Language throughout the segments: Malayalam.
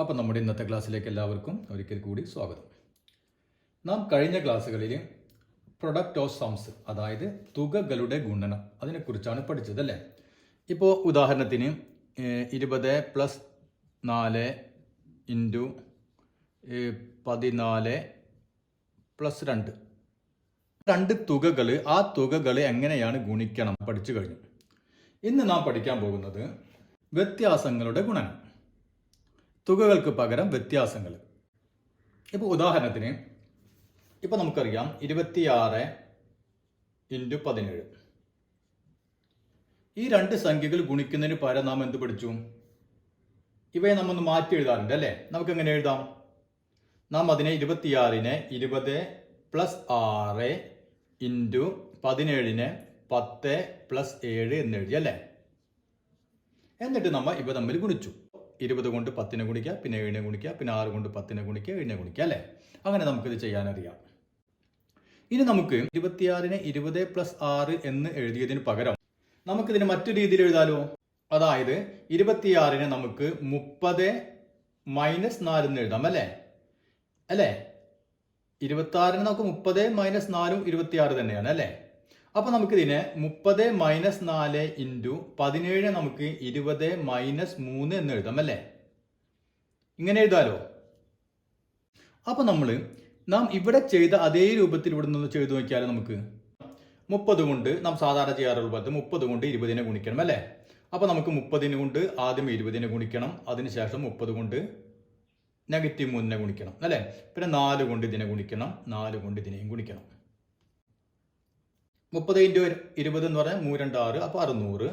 അപ്പം നമ്മുടെ ഇന്നത്തെ ക്ലാസ്സിലേക്ക് എല്ലാവർക്കും ഒരിക്കൽ കൂടി സ്വാഗതം. നാം കഴിഞ്ഞ ക്ലാസ്സുകളിൽ പ്രൊഡക്റ്റ് ഓഫ് സംസ്, അതായത് തുകകളുടെ ഗുണനം, അതിനെക്കുറിച്ചാണ് പഠിച്ചത് അല്ലേ. ഇപ്പോൾ ഉദാഹരണത്തിന് 20 + 4 × 14 + 2 രണ്ട് തുകകൾ, ആ തുകകൾ എങ്ങനെയാണ് ഗുണിക്കണം പഠിച്ചു കഴിഞ്ഞു. ഇന്ന് നാം പഠിക്കാൻ പോകുന്നത് വ്യത്യാസങ്ങളുടെ ഗുണനം, തുകകൾക്ക് പകരം വ്യത്യാസങ്ങൾ. ഇപ്പോൾ ഉദാഹരണത്തിന് ഇപ്പോൾ നമുക്കറിയാം 26 × 17. ഈ രണ്ട് സംഖ്യകൾ ഗുണിക്കുന്നതിന് പകരം നാം എന്ത് പഠിച്ചു? ഇവയെ നമ്മൊന്ന് മാറ്റി എഴുതാറുണ്ട് അല്ലേ. നമുക്ക് എങ്ങനെ എഴുതാം? നാം അതിനെ 26-നെ 20 + 6 × 17-നെ 10 + 7 എന്ന് എഴുതി അല്ലേ. എന്നിട്ട് നമ്മൾ ഇവ തമ്മിൽ ഗുണിച്ചു. 20 കൊണ്ട് 10-നെ ഗുണിക്കുക, പിന്നെ 7-നെ ഗുണിക്കുക, പിന്നെ 6 കൊണ്ട് 10-നെ ഗുണിക്കുക, 7-നെ ഗുണിക്കുക അല്ലേ. അങ്ങനെ നമുക്കിത് ചെയ്യാനറിയാം. ഇനി നമുക്ക് 26-നെ 20 + 6 എന്ന് എഴുതിയതിന് പകരം നമുക്കിതിന് മറ്റു രീതിയിൽ എഴുതാലോ. അതായത് 26-നെ നമുക്ക് 30 - 4 എന്ന് എഴുതാം അല്ലേ. 26-നെ നമുക്ക് 30 - 4 26 തന്നെയാണ് അല്ലേ. അപ്പൊ നമുക്കിതിനെ 30 - 4 × 17 നമുക്ക് 20 - 3 എന്ന് എഴുതാം അല്ലേ. ഇങ്ങനെ എഴുതാലോ. അപ്പൊ നാം ഇവിടെ ചെയ്ത അതേ രൂപത്തിൽ ഇവിടെ നിന്ന് ചെയ്തു നോക്കിയാലോ. നമുക്ക് 30 കൊണ്ട് നാം സാധാരണ ചെയ്യാറുള്ള പോലെ 30 കൊണ്ട് 20-നെ ഗുണിക്കണം അല്ലേ. അപ്പൊ നമുക്ക് 30 കൊണ്ട് ആദ്യം 20-നെ ഗുണിക്കണം, അതിനുശേഷം 30 കൊണ്ട് -3-നെ ഗുണിക്കണം അല്ലേ. പിന്നെ 4 കൊണ്ട് ഇതിനെ ഗുണിക്കണം, 4 കൊണ്ട് ഇതിനെയും ഗുണിക്കണം. 30 × 20 എന്ന് പറഞ്ഞാൽ 3 × 6, അപ്പോൾ 600.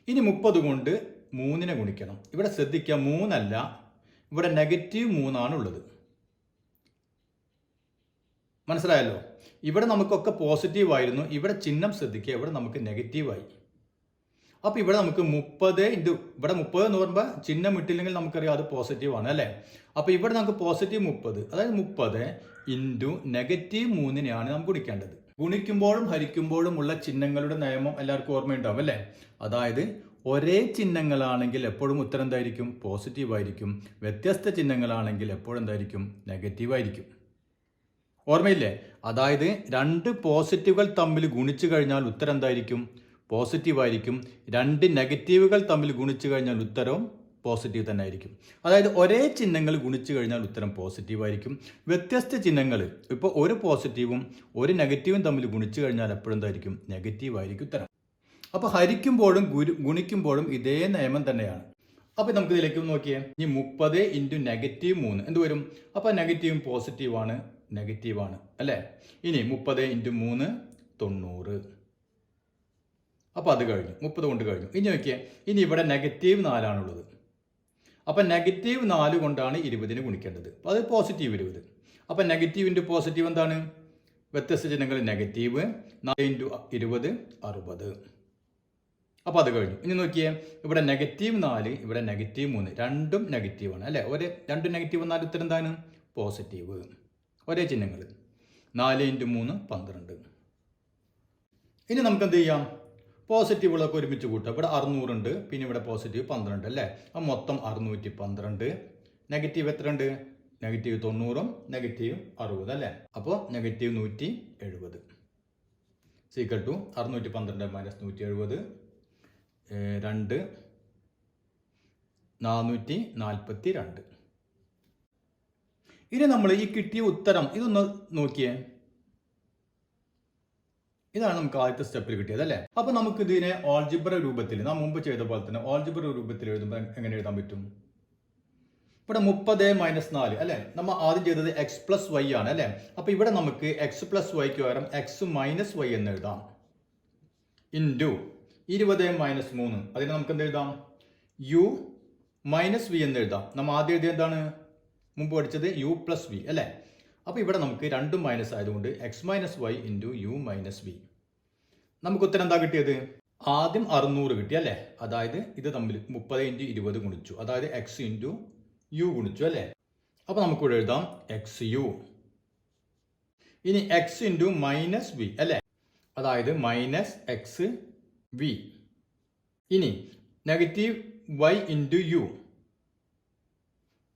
ഇനി 30 കൊണ്ട് 3-നെ ഗുണിക്കണം. ഇവിടെ ശ്രദ്ധിക്കുക, 3 അല്ല, ഇവിടെ -3 ആണ് ഉള്ളത്. മനസ്സിലായല്ലോ. ഇവിടെ നമുക്കൊക്കെ പോസിറ്റീവ് ആയിരുന്നു, ഇവിടെ ചിഹ്നം ശ്രദ്ധിക്കുക, ഇവിടെ നമുക്ക് നെഗറ്റീവായി. അപ്പൊ ഇവിടെ നമുക്ക് 30 ഇവിടെ 30 എന്ന് പറയുമ്പോൾ ചിഹ്നം ഇട്ടില്ലെങ്കിൽ നമുക്കറിയാം അത് പോസിറ്റീവ് ആണ് അല്ലേ. അപ്പൊ ഇവിടെ നമുക്ക് +30, അതായത് 30 × -3-നെയാണ് നാം ഗുണിക്കേണ്ടത്. ഗുണിക്കുമ്പോഴും ഹരിക്കുമ്പോഴും ഉള്ള ചിഹ്നങ്ങളുടെ നിയമം എല്ലാവർക്കും ഓർമ്മയുണ്ടാവും അല്ലേ. അതായത് ഒരേ ചിഹ്നങ്ങളാണെങ്കിൽ എപ്പോഴും ഉത്തരം എന്തായിരിക്കും? പോസിറ്റീവ് ആയിരിക്കും. വ്യത്യസ്ത ചിഹ്നങ്ങളാണെങ്കിൽ എപ്പോഴും എന്തായിരിക്കും? നെഗറ്റീവ് ആയിരിക്കും. ഓർമ്മയില്ലേ? അതായത് രണ്ട് പോസിറ്റീവുകൾ തമ്മിൽ ഗുണിച്ചു കഴിഞ്ഞാൽ ഉത്തരം എന്തായിരിക്കും? പോസിറ്റീവ് ആയിരിക്കും. രണ്ട് നെഗറ്റീവുകൾ തമ്മിൽ ഗുണിച്ചു കഴിഞ്ഞാൽ ഉത്തരവും പോസിറ്റീവ് തന്നെ ആയിരിക്കും. അതായത് ഒരേ ചിഹ്നങ്ങൾ ഗുണിച്ചു കഴിഞ്ഞാൽ ഉത്തരം പോസിറ്റീവ് ആയിരിക്കും. വ്യത്യസ്ത ചിഹ്നങ്ങൾ, ഇപ്പോൾ ഒരു പോസിറ്റീവും ഒരു നെഗറ്റീവും തമ്മിൽ ഗുണിച്ചു കഴിഞ്ഞാൽ എപ്പോഴും എന്തായിരിക്കും? നെഗറ്റീവ് ആയിരിക്കും ഉത്തരം. അപ്പോൾ ഹരിക്കുമ്പോഴും ഗുണിക്കുമ്പോഴും ഇതേ നിയമം തന്നെയാണ്. അപ്പോൾ നമുക്ക് ഇതിലേക്ക് നോക്കിയേ. ഇനി 30 × -3 എന്ത് വരും? അപ്പോൾ നെഗറ്റീവും പോസിറ്റീവാണ്, നെഗറ്റീവാണ് അല്ലേ. ഇനി 30 × 3 90. അപ്പോൾ അത് കഴിഞ്ഞു, 30 കൊണ്ട് കഴിഞ്ഞു. ഇനി നോക്കിയേ, ഇനി ഇവിടെ -4 അപ്പം -4 കൊണ്ടാണ് 20-നെ ഗുണിക്കേണ്ടത്. അപ്പോൾ അത് പോസിറ്റീവ് 20. അപ്പം നെഗറ്റീവിൻ്റെ പോസിറ്റീവ് എന്താണ്? വ്യത്യസ്ത ചിഹ്നങ്ങൾ നെഗറ്റീവ്. 4 × 20 60. അപ്പോൾ അത് കഴിഞ്ഞു. ഇനി നോക്കിയേ, ഇവിടെ -4, ഇവിടെ -3, രണ്ടും നെഗറ്റീവാണ് അല്ലേ. രണ്ടും നെഗറ്റീവ് എന്നാൽ ഉത്തരം എന്താണ്? പോസിറ്റീവ്. ഒരേ ചിഹ്നങ്ങൾ. 4 × 3 12. ഇനി നമുക്ക് എന്ത് ചെയ്യാം? പോസിറ്റീവുകളൊക്കെ ഒരുമിച്ച് കൂട്ടുക. ഇവിടെ 600 ഉണ്ട്, പിന്നെ ഇവിടെ പോസിറ്റീവ് 12 അല്ലേ. അപ്പം മൊത്തം 612. നെഗറ്റീവ് എത്ര ഉണ്ട്? -90, -60 അല്ലേ. അപ്പോൾ -170 = 612 - 170 2 442. ഇനി നമ്മൾ ഈ കിട്ടിയ ഉത്തരം ഇതൊന്ന് നോക്കിയേ. ഇതാണ് നമുക്ക് ആദ്യത്തെ സ്റ്റെപ്പിൽ കിട്ടിയത് അല്ലേ. അപ്പൊ നമുക്ക് ഇതിനെ ഓൾജിബ്ര രൂപത്തിൽ, നാം മുമ്പ് ചെയ്ത പോലെ തന്നെ ഓൾജിബ്ര രൂപത്തിൽ എഴുതുമ്പോൾ എങ്ങനെ എഴുതാൻ പറ്റും? ഇവിടെ 30 - 4 അല്ലെ. നമ്മൾ ആദ്യം ചെയ്തത് x + y ആണ് അല്ലെ. അപ്പൊ ഇവിടെ നമുക്ക് x + yക്ക് പകരം x - y എന്ന് എഴുതാം. ഇൻറ്റു 20 - 3, അതിന് നമുക്ക് എന്ത് എഴുതാം? u - v എന്ന് എഴുതാം. നമ്മൾ ആദ്യം എഴുതിയത് എന്താണ്? മുമ്പ് പഠിച്ചത് u + v അല്ലേ. അപ്പോൾ ഇവിടെ നമുക്ക് രണ്ടും മൈനസ് ആയതുകൊണ്ട് x - y × u - v. നമുക്ക് ഉത്തരം എന്താ കിട്ടിയത്? ആദ്യം 600 കിട്ടി അല്ലേ. അതായത് ഇത് തമ്മിൽ 30 × 20 ഗുണിച്ചു, അതായത് x × u ഗുണിച്ചു അല്ലേ. അപ്പോൾ നമുക്കിവിടെ എഴുതാം xu. ഇനി x × -v അല്ലേ, അതായത് -xv. ഇനി -y × u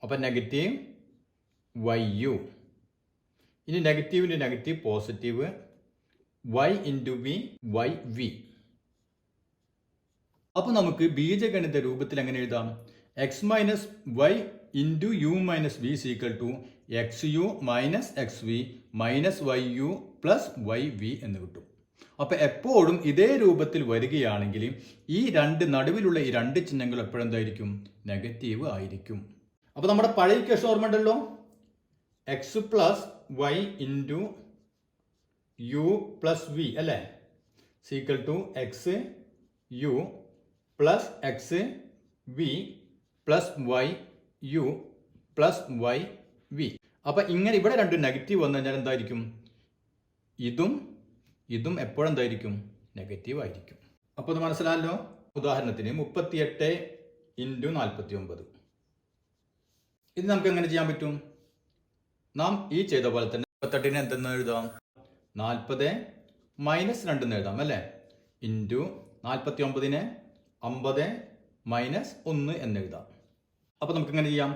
അപ്പം നെഗറ്റീവ് വൈ യു. ഇനി നെഗറ്റീവിൻ്റെ negative positive y into v y v. അപ്പോൾ നമുക്ക് ബീജഗണിത രൂപത്തിൽ എങ്ങനെ എഴുതാം? X minus y into u minus v equal to x u minus x v minus y u plus y v എന്ന് കിട്ടും. അപ്പോൾ എപ്പോഴും ഇതേ രൂപത്തിൽ വരികയാണെങ്കിൽ ഈ നടുവിലുള്ള ഈ രണ്ട് ചിഹ്നങ്ങൾ എപ്പോഴും എന്തായിരിക്കും? നെഗറ്റീവ് ആയിരിക്കും. അപ്പോൾ നമ്മുടെ പഴയ ഇക്വേഷൻ ഓർമ്മ ഉണ്ടല്ലോ, x plus y into u plus v അല്ലേ, equal to x u plus x v plus y u plus y v. അപ്പം ഇങ്ങനെ ഇവിടെ രണ്ടും നെഗറ്റീവ് വന്നു കഴിഞ്ഞാൽ എന്തായിരിക്കും? ഇതും എപ്പോഴെന്തായിരിക്കും? നെഗറ്റീവ് ആയിരിക്കും. അപ്പോൾ ഇത് മനസ്സിലായല്ലോ. ഉദാഹരണത്തിന് 38 ഇൻറ്റു 49. ഇത് നമുക്ക് എങ്ങനെ ചെയ്യാൻ പറ്റും? നാം ഈ ചെയ്ത പോലെ തന്നെ 38 എന്തെന്ന് എഴുതാം? 40 മൈനസ് 2 എന്ന് എഴുതാം അല്ലേ, ഇൻറ്റു 49 50 മൈനസ് 1 എന്ന് എഴുതാം. അപ്പോൾ നമുക്ക് എങ്ങനെ ചെയ്യാം?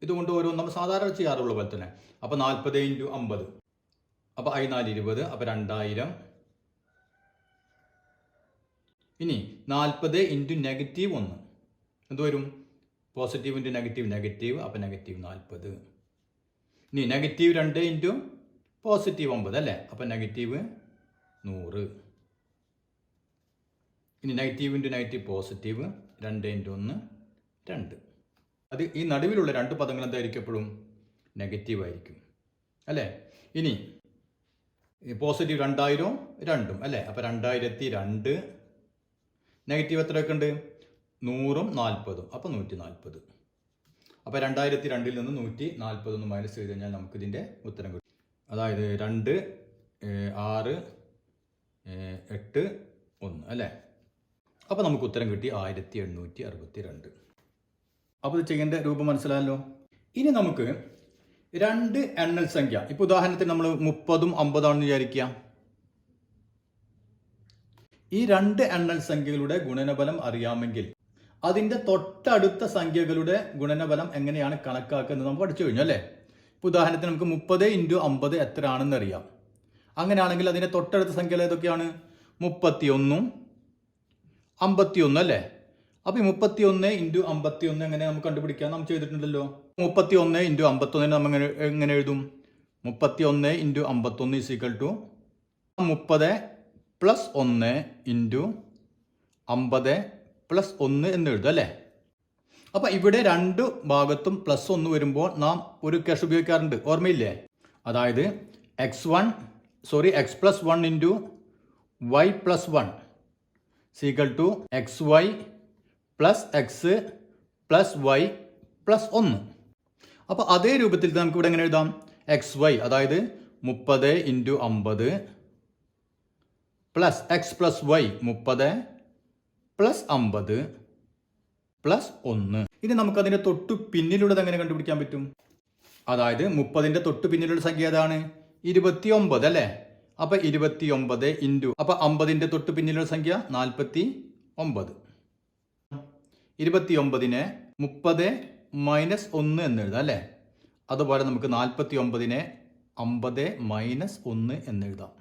ഇതുകൊണ്ട് ഓരോ നമ്മൾ സാധാരണ ചെയ്യാറുള്ള പോലെ തന്നെ. അപ്പോൾ 40 ഇൻറ്റു 50, അപ്പോൾ 20, അപ്പോൾ 2000. ഇനി 40 ഇൻറ്റു നെഗറ്റീവ് 1 എന്ത് വരും? പോസിറ്റീവ് ഇൻറ്റു നെഗറ്റീവ് നെഗറ്റീവ്, അപ്പോൾ നെഗറ്റീവ് 40. ഇനി നെഗറ്റീവ് 2 ഇൻറ്റു പോസിറ്റീവ് 9 അല്ലേ, അപ്പോൾ നെഗറ്റീവ് 100. ഇനി negative into negative positive 2 into 1 2. അത് ഈ നടുവിലുള്ള രണ്ട് പദങ്ങൾ എന്തായിരിക്കും? എപ്പോഴും നെഗറ്റീവ് ആയിരിക്കും അല്ലേ. ഇനി പോസിറ്റീവ് 2000 2 അല്ലേ, അപ്പോൾ 2002. നെഗറ്റീവ് എത്രയൊക്കെ ഉണ്ട്? 100 40, അപ്പോൾ 140. അപ്പോൾ 2002 നിന്ന് 140 മൈനസ് ചെയ്ത് കഴിഞ്ഞാൽ നമുക്ക് ഇതിൻ്റെ ഉത്തരം കിട്ടും. അതായത് 2 6 8 1 അല്ലേ. അപ്പോൾ നമുക്ക് ഉത്തരം കിട്ടി 1862. അപ്പോൾ ഇത് ചെയ്യേണ്ട രൂപം മനസ്സിലായല്ലോ. ഇനി നമുക്ക് രണ്ട് എണ്ണൽ സംഖ്യ, ഇപ്പോൾ ഉദാഹരണത്തിന് നമ്മൾ 30ഉം 50ആണെന്ന് വിചാരിക്കുക. ഈ രണ്ട് എണ്ണൽ സംഖ്യകളുടെ ഗുണനഫലം അറിയാമെങ്കിൽ അതിൻ്റെ തൊട്ടടുത്ത സംഖ്യകളുടെ ഗുണനഫലം എങ്ങനെയാണ് കണക്കാക്കുന്നത് നമ്മൾ പഠിച്ചു കഴിഞ്ഞു അല്ലേ. ഇപ്പോൾ ഉദാഹരണത്തിന് നമുക്ക് 30 ഇൻറ്റു 50 എത്ര ആണെന്ന് അറിയാം. അങ്ങനെയാണെങ്കിൽ അതിൻ്റെ തൊട്ടടുത്ത സംഖ്യകൾ ഏതൊക്കെയാണ്? 31ഉം 51 അല്ലേ. അപ്പോൾ ഈ 31 ഇൻറ്റു 51 എങ്ങനെ നമുക്ക് കണ്ടുപിടിക്കാം? നമ്മൾ ചെയ്തിട്ടുണ്ടല്ലോ. 31 ഇൻറ്റു 51 നമ്മൾ എങ്ങനെ എഴുതും? 31 into 51 equal to 30 plus 1 into 50 plus 1 എന്ന് എഴുതും അല്ലേ. അപ്പോൾ ഇവിടെ രണ്ട് ഭാഗത്തും പ്ലസ് 1 വരുമ്പോൾ നാം ഒരു ക്യാഷ് ഉപയോഗിക്കാറുണ്ട്, ഓർമ്മയില്ലേ? അതായത് x plus 1 into y plus 1 is equal to x y plus x plus y plus 1. അപ്പോൾ അതേ രൂപത്തിൽ നമുക്ക് ഇവിടെ എങ്ങനെ എഴുതാം? എക്സ് വൈ അതായത് 30 into 50 plus x plus y 30 plus 50 plus 1. ഇനി നമുക്കതിൻ്റെ തൊട്ടു പിന്നിലുള്ളത് എങ്ങനെ കണ്ടുപിടിക്കാൻ പറ്റും? അതായത് 30ൻ്റെ തൊട്ടു പിന്നിലുള്ള സംഖ്യ ഏതാണ്? 29 അല്ലേ. അപ്പോൾ 29 ഇൻറ്റു, അപ്പോൾ 50ൻ്റെ തൊട്ടു പിന്നിലുള്ള സംഖ്യ 49. 29നെ 30 മൈനസ് 1 എന്ന് എഴുതാം അല്ലേ. അതുപോലെ നമുക്ക് 49നെ 50 മൈനസ് 1 എന്ന് എഴുതാം.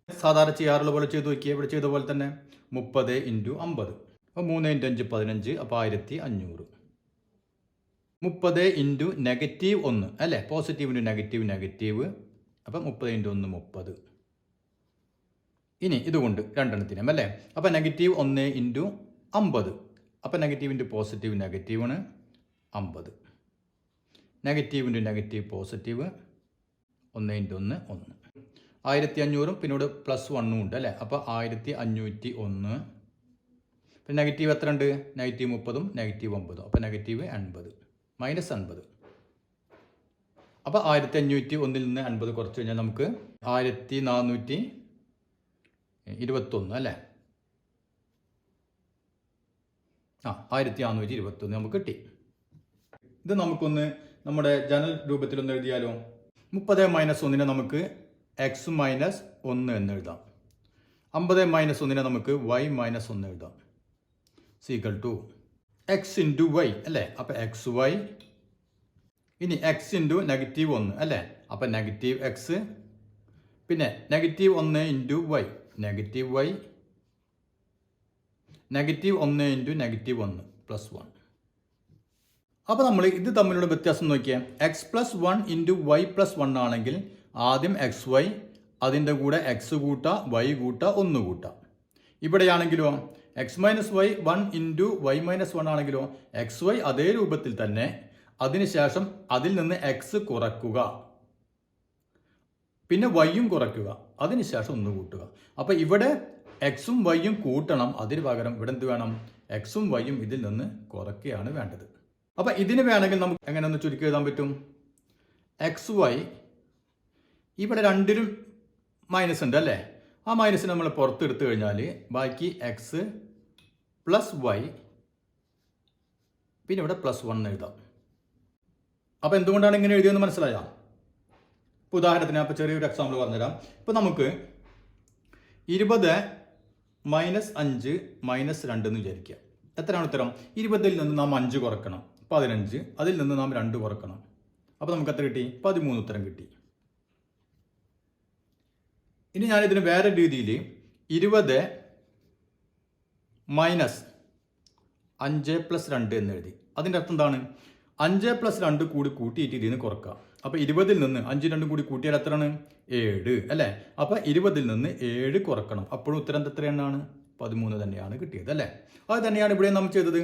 സാധാരണ ചെയ്യാറുള്ള പോലെ ചെയ്ത് നോക്കിയാൽ ഇവിടെ ചെയ്ത പോലെ തന്നെ 30 ഇൻറ്റു 50, അപ്പോൾ 3 ഇൻറ്റു 5 15, അപ്പോൾ 1500. 30 ഇൻറ്റു നെഗറ്റീവ് 1 അല്ലേ, പോസിറ്റീവ് ഇൻറ്റു നെഗറ്റീവ്, അപ്പം 30 ഇൻറ്റു 1 30. ഇനി ഇതുകൊണ്ട് രണ്ടെണ്ണത്തിനും അല്ലേ. അപ്പം നെഗറ്റീവ് 1 ഇൻറ്റു 50, അപ്പം നെഗറ്റീവ് ഇൻറ്റു പോസിറ്റീവ് നെഗറ്റീവാണ് 50. Negative into negative positive 1 into 1 1. 1500 പിന്നീട് പ്ലസ് 1 ഉണ്ട് അല്ലേ, അപ്പോൾ 1501. പിന്നെ നെഗറ്റീവ് എത്ര ഉണ്ട്? നെഗറ്റീവ് 30ഉം നെഗറ്റീവ് 9, അപ്പോൾ നെഗറ്റീവ് 80 മൈനസ് 80. അപ്പോൾ 1501 നിന്ന് 80 കുറച്ച് കഴിഞ്ഞാൽ നമുക്ക് 1421 അല്ലേ. 1421 നമുക്ക് കിട്ടി. ഇത് നമുക്കൊന്ന് നമ്മുടെ ജനറൽ രൂപത്തിലൊന്ന് എഴുതിയാലോ. 30 മൈനസ് 1നെ നമുക്ക് എക്സ് മൈനസ് 1 എന്ന് എഴുതാം. 50 മൈനസ് 1നെ നമുക്ക് വൈ മൈനസ് 1 എഴുതാം. Is equal to x into y അല്ലേ. അപ്പോൾ എക്സ് വൈ ഇനി എക്സ് ഇൻറ്റു -1 അല്ലേ? അപ്പം -x, പിന്നെ -1 ഇൻറ്റു വൈ, -y, -1 ഇൻറ്റു -1 +1. അപ്പോൾ നമ്മൾ ഇത് തമ്മിലുള്ള വ്യത്യാസം നോക്കിയാൽ x+1 ഇൻറ്റു y+1 ആണെങ്കിൽ ആദ്യം xy, അതിൻ്റെ കൂടെ x കൂട്ടുക, y കൂട്ടുക, 1 കൂട്ടുക. ഇവിടെയാണെങ്കിലോ x-y 1 ഇൻറ്റു y-1 ആണെങ്കിലോ xy അതേ രൂപത്തിൽ തന്നെ, അതിനുശേഷം അതിൽ നിന്ന് x കുറയ്ക്കുക, പിന്നെ y-യും കുറയ്ക്കുക, അതിനുശേഷം 1 കൂട്ടുക. അപ്പോൾ ഇവിടെ x-ഉം y-യും കൂട്ടണം, അതിന് പകരം ഇവിടെ എന്ത് വേണം? x-ഉം y-യും ഇതിൽ നിന്ന് കുറയ്ക്കുകയാണ് വേണ്ടത്. അപ്പോൾ ഇതിന് വേണമെങ്കിൽ നമുക്ക് എങ്ങനെ ഒന്ന് ചുരുക്കി എഴുതാൻ പറ്റും? xy ഇവിടെ രണ്ടിലും മൈനസ് ഉണ്ട് അല്ലേ? ആ മൈനസ് നമ്മൾ പുറത്തെടുത്തു കഴിഞ്ഞാൽ ബാക്കി x + y, പിന്നെ ഇവിടെ +1 എഴുതാം. അപ്പോൾ എന്തുകൊണ്ടാണ് ഇങ്ങനെ എഴുതിയെന്ന് മനസ്സിലായോ? ഇപ്പോൾ ഉദാഹരണത്തിന് അപ്പോൾ ചെറിയൊരു എക്സാമ്പിൾ പറഞ്ഞുതരാം. ഇപ്പോൾ നമുക്ക് 20 - 5 - 2 എന്ന് വിചാരിക്കുക. എത്രയാണ് ഉത്തരം? 20ൽ നിന്ന് നാം 5 കുറക്കണം, 15. അതിൽ നിന്ന് നാം 2 കുറക്കണം. അപ്പോൾ നമുക്ക് എത്ര കിട്ടി? 13 ഉത്തരം കിട്ടി. ഇനി ഞാനിതിന് വേറെ രീതിയിൽ 20 - 5 + 2 എന്ന് എഴുതി. അതിൻ്റെ അർത്ഥം എന്താണ്? 5 + 2 കൂടി കൂട്ടിയിട്ട് ഇതിൽ നിന്ന് കുറക്കുക. അപ്പോൾ 20ൽ നിന്ന് 5 2 കൂടി കൂട്ടിയാൽ എത്രയാണ്? 7 അല്ലേ? അപ്പോൾ 20ൽ നിന്ന് 7 കുറക്കണം. അപ്പോഴും ഉത്തരം എത്രയാണ്? 13 തന്നെയാണ് കിട്ടിയത് അല്ലേ? അത് തന്നെയാണ് ഇവിടെ നമ്മൾ ചെയ്തത്.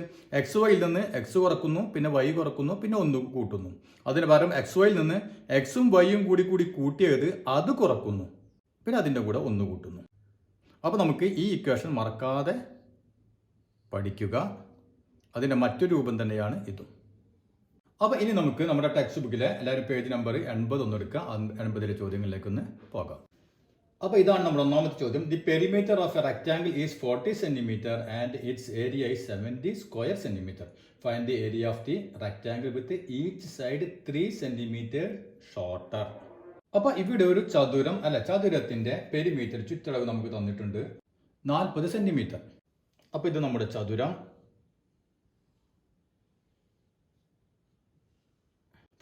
xyയിൽ നിന്ന് x കുറക്കുന്നു, പിന്നെ y കുറക്കുന്നു, പിന്നെ 1 കൂട്ടുന്നു. അതിന് പകരം xyയിൽ നിന്ന് x-ഉം y-യും കൂടി കൂട്ടിയത് അത് കുറക്കുന്നു, പിന്നെ അതിൻ്റെ കൂടെ 1 കൂട്ടുന്നു. അപ്പോൾ നമുക്ക് ഈ ഇക്വേഷൻ മറക്കാതെ പഠിക്കുക. അതിൻ്റെ മറ്റൊരു രൂപം തന്നെയാണ് ഇതും. അപ്പോൾ ഇനി നമുക്ക് നമ്മുടെ ടെക്സ്റ്റ് ബുക്കിലെ എല്ലാവരും പേജ് നമ്പർ 80 ഒന്ന് എടുക്കുക. 80ലെ ചോദ്യങ്ങളിലേക്ക് ഒന്ന് പോകാം. അപ്പോൾ ഇതാണ് നമ്മുടെ ഒന്നാമത്തെ ചോദ്യം. The perimeter of A rectangle is 40 centimetre and it's area is 70 square centimetre. Find the area of the rectangle with each side 3 centimetre shorter. അപ്പോൾ ഇവിടെ ഒരു ചതുരം അല്ല, ചതുരത്തിന്റെ പെരിമീറ്റർ ചുറ്റളവ് നമുക്ക് തന്നിട്ടുണ്ട് 40 സെന്റിമീറ്റർ. അപ്പോൾ ഇത് നമ്മുടെ ചതുരം.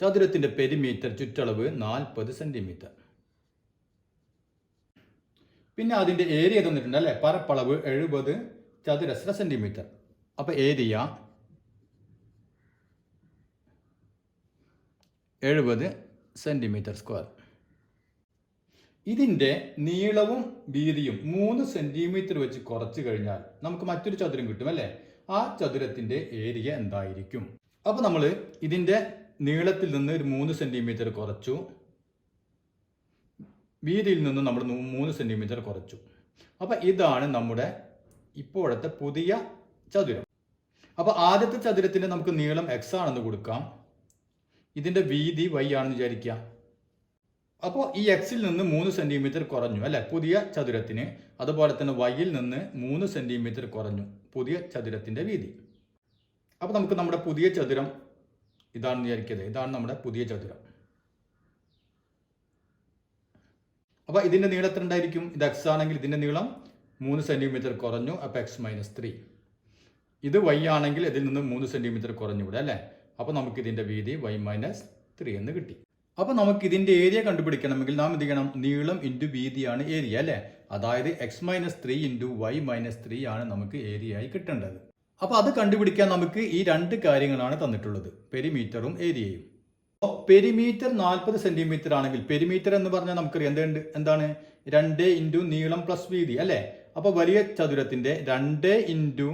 ചതുരത്തിന്റെ പെരിമീറ്റർ ചുറ്റളവ് 40 സെന്റിമീറ്റർ. പിന്നെ അതിന്റെ ഏരിയ തന്നിട്ടുണ്ട് അല്ലെ? പരപ്പളവ് 70 ചതുരശ്ര സെന്റിമീറ്റർ. അപ്പോൾ ഏരിയ 70 സെന്റിമീറ്റർ സ്ക്വയർ. ഇതിന്റെ നീളവും വീതിയും 3 സെന്റിമീറ്റർ വെച്ച് കുറച്ചു കഴിഞ്ഞാൽ നമുക്ക് മറ്റൊരു ചതുരം കിട്ടും അല്ലേ? ആ ചതുരത്തിന്റെ ഏരിയ എന്തായിരിക്കും? അപ്പോൾ നമ്മൾ ഇതിന്റെ നീളത്തിൽ നിന്ന് ഒരു 3 സെന്റിമീറ്റർ കുറച്ചു, വീതിയിൽ നിന്ന് നമ്മൾ 3 സെന്റിമീറ്റർ കുറച്ചു. അപ്പോൾ ഇതാണ് നമ്മുടെ ഇപ്പോഴത്തെ പുതിയ ചതുരം. അപ്പോൾ ആദ്യത്തെ ചതുരത്തിന്റെ നമുക്ക് നീളം x ആണെന്ന് കൊടുക്കാം, ഇതിന്റെ വീതി y ആണെന്ന് വിചാരിക്കുക. അപ്പോൾ ഈ എക്സിൽ നിന്ന് 3 സെന്റിമീറ്റർ കുറഞ്ഞു അല്ലെ പുതിയ ചതുരത്തിന്. അതുപോലെ തന്നെ വൈയിൽ നിന്ന് 3 സെന്റിമീറ്റർ കുറഞ്ഞു പുതിയ ചതുരത്തിന്റെ വീതി. അപ്പോൾ നമുക്ക് നമ്മുടെ പുതിയ ചതുരം ഇതാണെന്ന് വിചാരിക്കരുത്. ഇതാണ് നമ്മുടെ പുതിയ ചതുരം. അപ്പോൾ ഇതിന്റെ നീളം എത്ര ഉണ്ടായിരിക്കും? ഇത് x ആണെങ്കിൽ ഇതിന്റെ നീളം 3 സെന്റിമീറ്റർ കുറഞ്ഞു, അപ്പോൾ x - 3. ഇത് y ആണെങ്കിൽ ഇതിൽ നിന്ന് 3 സെന്റിമീറ്റർ കുറഞ്ഞു ഇവിടെ അല്ലേ? അപ്പോൾ നമുക്ക് ഇതിന്റെ വീതി y - 3 എന്ന് കിട്ടി. അപ്പോൾ നമുക്ക് ഇതിന്റെ ഏരിയ കണ്ടുപിടിക്കണമെങ്കിൽ നാം എന്ത് ചെയ്യണം? നീളം ഇൻറ്റു വീതിയാണ് ഏരിയ അല്ലേ? അതായത് x - 3 ഇൻറ്റു y - 3 ആണ് നമുക്ക് ഏരിയ ആയി കിട്ടേണ്ടത്. അപ്പോൾ അത് കണ്ടുപിടിക്കാൻ നമുക്ക് ഈ 2 കാര്യങ്ങളാണ് തന്നിട്ടുള്ളത്, പെരിമീറ്ററും ഏരിയയും. പെരിമീറ്റർ 40 സെന്റിമീറ്റർ ആണെങ്കിൽ പെരിമീറ്റർ എന്ന് പറഞ്ഞാൽ നമുക്കറിയാം എന്താണ്? 2 ഇൻറ്റു നീളം പ്ലസ് വീതി അല്ലേ? അപ്പോൾ വലിയ ചതുരത്തിന്റെ 2 ഇൻറ്റു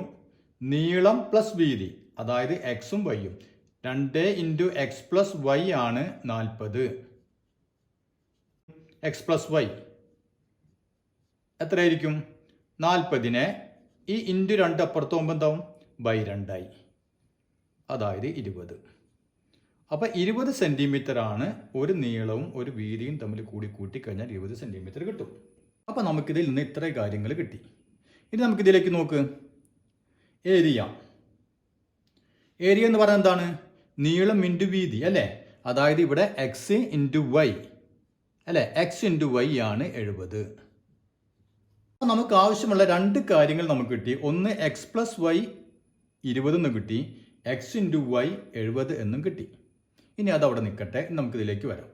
നീളം പ്ലസ് വീതി, അതായത് എക്സും വൈയും. 2 ഇൻറ്റു എക്സ് പ്ലസ് വൈ ആണ് 40. എക്സ് പ്ലസ് വൈ എത്രയായിരിക്കും? 40നെ ഈ ഇൻറ്റു 2 അപ്പുറത്ത് പോകുമ്പോൾ എന്താവും? ബൈ 2 ആയി, അതായത് 20. അപ്പോൾ 20 സെന്റിമീറ്റർ ആണ് ഒരു നീളവും ഒരു വീതിയും തമ്മിൽ കൂട്ടിക്കഴിഞ്ഞാൽ 20 സെന്റിമീറ്റർ കിട്ടും. അപ്പോൾ നമുക്കിതിൽ നിന്ന് ഇത്രയും കാര്യങ്ങൾ കിട്ടി. ഇനി നമുക്കിതിലേക്ക് നോക്ക്. ഏരിയ എന്ന് പറഞ്ഞാൽ എന്താണ്? നീളം ഇൻറ്റു വീതി അല്ലേ? അതായത് ഇവിടെ എക്സ് ഇൻറ്റു വൈ അല്ലേ? എക്സ് ഇൻറ്റു വൈ ആണ് 70. അപ്പോൾ നമുക്ക് ആവശ്യമുള്ള 2 കാര്യങ്ങൾ നമുക്ക് കിട്ടി. ഒന്ന് എക്സ് പ്ലസ് വൈ 20 എന്ന് കിട്ടി, എക്സ് ഇൻറ്റു വൈ 70 എന്നും കിട്ടി. ഇനി അത് അവിടെ നിൽക്കട്ടെ, നമുക്ക് ഇതിലേക്ക് വരാം.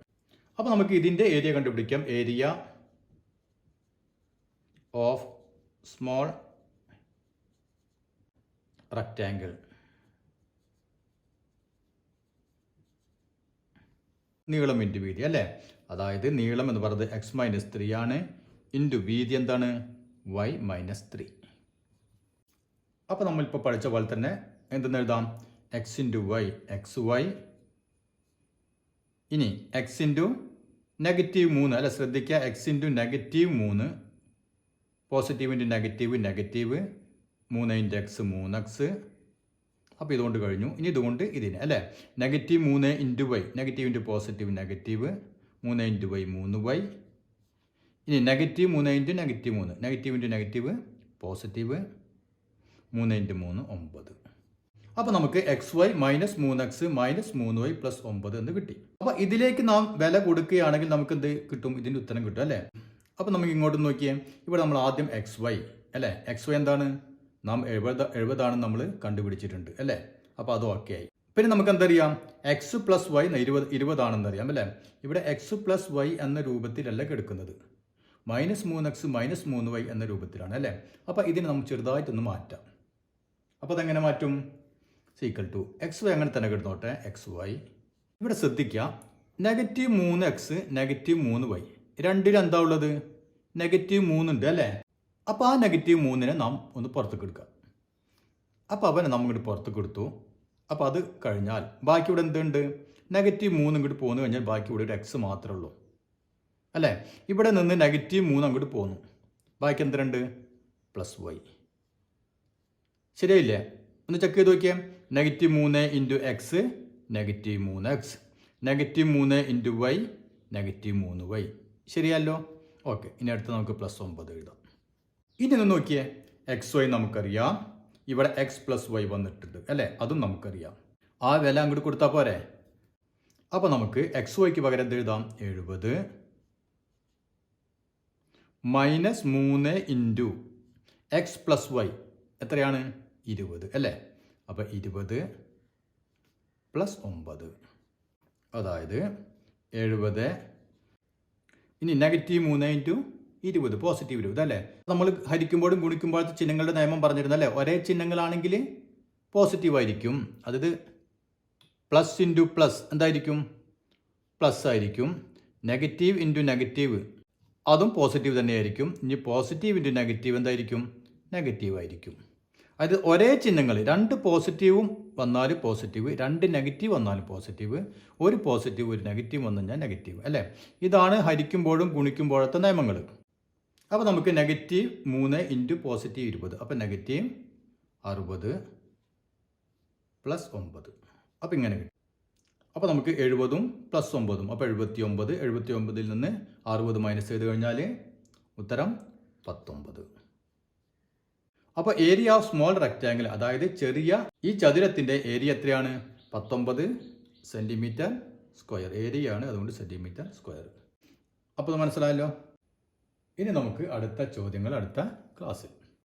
അപ്പോൾ നമുക്ക് ഇതിൻ്റെ ഏരിയ കണ്ടുപിടിക്കാം. ഏരിയ ഓഫ് സ്മോൾ റെക്റ്റാങ്കിൾ നീളം ഇൻറ്റു വീതി അല്ലേ. അതായത് നീളം എന്ന് പറയുന്നത് x-3 ആണ്, ഇൻറ്റു വീതി എന്താണ് y-3. അപ്പോൾ നമ്മളിപ്പോൾ പഠിച്ച പോലെ തന്നെ എന്തെന്ന് എഴുതാം, x ഇൻറ്റു വൈ xy, ഇനി x ഇൻറ്റു -3 അല്ല, ശ്രദ്ധിക്കുക, x into -3, positive into negative negative, 3 into x 3x. അപ്പോൾ ഇതുകൊണ്ട് കഴിഞ്ഞു. ഇനി ഇതുകൊണ്ട് ഇതിന് അല്ലേ, -3 into y, negative into positive negative, 3 into y 3y. ഇനി -3 into -3, negative into negative positive, 3 into 3 9. അപ്പോൾ നമുക്ക് xy -3x -3y + 9 എന്ന് കിട്ടി. അപ്പോൾ ഇതിലേക്ക് നാം വില കൊടുക്കുകയാണെങ്കിൽ നമുക്ക് എന്ത് കിട്ടും, ഇതിൻ്റെ ഉത്തരം കിട്ടും അല്ലേ. അപ്പോൾ നമുക്ക് ഇങ്ങോട്ട് നോക്കിയേ, ഇവിടെ നമ്മൾ ആദ്യം xy അല്ലേ, xy എന്താണ്, നാം 70 നമ്മൾ കണ്ടുപിടിച്ചിട്ടുണ്ട് അല്ലേ. അപ്പോൾ അത് ഓക്കെ ആയി. പിന്നെ നമുക്ക് എന്തറിയാം, x + y 20 ആണെന്നറിയാം അല്ലേ. ഇവിടെ x + y എന്ന രൂപത്തിലല്ല കിടക്കുന്നത്, -3x -3y എന്ന രൂപത്തിലാണ് അല്ലേ. അപ്പോൾ ഇതിനെ നമുക്ക് ചെറുതായിട്ടൊന്ന് മാറ്റാം. അപ്പോൾ അതെങ്ങനെ മാറ്റും, ഈക്വൽ ടു xy അങ്ങനെ തന്നെ കിടന്നോട്ടെ, xy. ഇവിടെ ശ്രദ്ധിക്കുക, -3x -3y രണ്ടിലും എന്താ ഉള്ളത്, -3 ഉണ്ട് അല്ലേ. അപ്പോൾ ആ -3നെ നാം ഒന്ന് പുറത്തേക്ക് എടുക്കുക. അപ്പോൾ അവനെ നമ്മൾ ഇങ്ങോട്ട് പുറത്തേക്ക് എടുത്തു. അപ്പോൾ അത് കഴിഞ്ഞാൽ ബാക്കി ഇവിടെ എന്തുണ്ട്, -3 ഇങ്ങോട്ട് പോന്നു കഴിഞ്ഞാൽ ബാക്കി ഇവിടെ ഒരു x മാത്രമേ ഉള്ളൂ അല്ലേ. ഇവിടെ നിന്ന് -3 അങ്ങോട്ട് പോന്നു, ബാക്കി എന്തുണ്ട്, +y. ശരിയായില്ലേ, ഒന്ന് ചെക്ക് ചെയ്ത് നോക്കിയേ. -3 into x -3x, -3 into y -3y. ശരിയല്ലോ, ഓക്കെ. ഇനി അടുത്ത് നമുക്ക് +9 എഴുതാം. ഇനി ഒന്ന് നോക്കിയേ, xy നമുക്കറിയാം, ഇവിടെ x + y വന്നിട്ടുണ്ട് അല്ലേ, അതും നമുക്കറിയാം. ആ വില അങ്ങോട്ട് കൊടുത്താൽ പോരെ. അപ്പോൾ നമുക്ക് xyക്ക് പകരം എന്ത് എഴുതാം, 70 -3 ഇൻറ്റു x + y എത്രയാണ്, 20 അല്ലേ. അപ്പോൾ 20 + 9, അതായത് 70. ഇനി -3 ഇൻറ്റു 20 പോസിറ്റീവ് 20 അല്ലേ. നമ്മൾ ഹരിക്കുമ്പോഴും ഗുണിക്കുമ്പോഴത്തെ ചിഹ്നങ്ങളുടെ നിയമം പറഞ്ഞിരുന്നല്ലേ, ഒരേ ചിഹ്നങ്ങളാണെങ്കിൽ പോസിറ്റീവ് ആയിരിക്കും. അതായത് പ്ലസ് ഇൻറ്റു പ്ലസ് എന്തായിരിക്കും, പ്ലസ് ആയിരിക്കും. നെഗറ്റീവ് ഇൻറ്റു നെഗറ്റീവ് അതും പോസിറ്റീവ് തന്നെയായിരിക്കും. ഇനി പോസിറ്റീവ് ഇൻറ്റു നെഗറ്റീവ് എന്തായിരിക്കും, നെഗറ്റീവ് ആയിരിക്കും. അത് ഒരേ ചിഹ്നങ്ങൾ, 2 പോസിറ്റീവും വന്നാൽ പോസിറ്റീവ്, 2 നെഗറ്റീവ് വന്നാലും പോസിറ്റീവ്, ഒരു പോസിറ്റീവ് ഒരു നെഗറ്റീവ് വന്നു കഴിഞ്ഞാൽ നെഗറ്റീവ് അല്ലേ. ഇതാണ് ഹരിക്കുമ്പോഴും ഗുണിക്കുമ്പോഴത്തെ നിയമങ്ങൾ. അപ്പോൾ നമുക്ക് -3 ഇൻറ്റു പോസിറ്റീവ് 20, അപ്പോൾ -60 + 9. അപ്പോൾ ഇങ്ങനെ കിട്ടും. അപ്പോൾ നമുക്ക് 70 + 9, അപ്പോൾ 79. 79ൽ നിന്ന് 60 മൈനസ് ചെയ്ത് കഴിഞ്ഞാൽ ഉത്തരം 19. അപ്പോൾ ഏരിയ ഓഫ് സ്മോൾ റെക്റ്റാങ്കിൾ, അതായത് ചെറിയ ഈ ചതുരത്തിൻ്റെ ഏരിയ എത്രയാണ്, 19 സെൻറ്റിമീറ്റർ സ്ക്വയർ. ഏരിയയാണ്, അതുകൊണ്ട് സെൻറ്റിമീറ്റർ സ്ക്വയർ. അപ്പോൾ മനസ്സിലായല്ലോ. ഇനി നമുക്ക് അടുത്ത ചോദ്യങ്ങൾ അടുത്ത ക്ലാസ്സിൽ.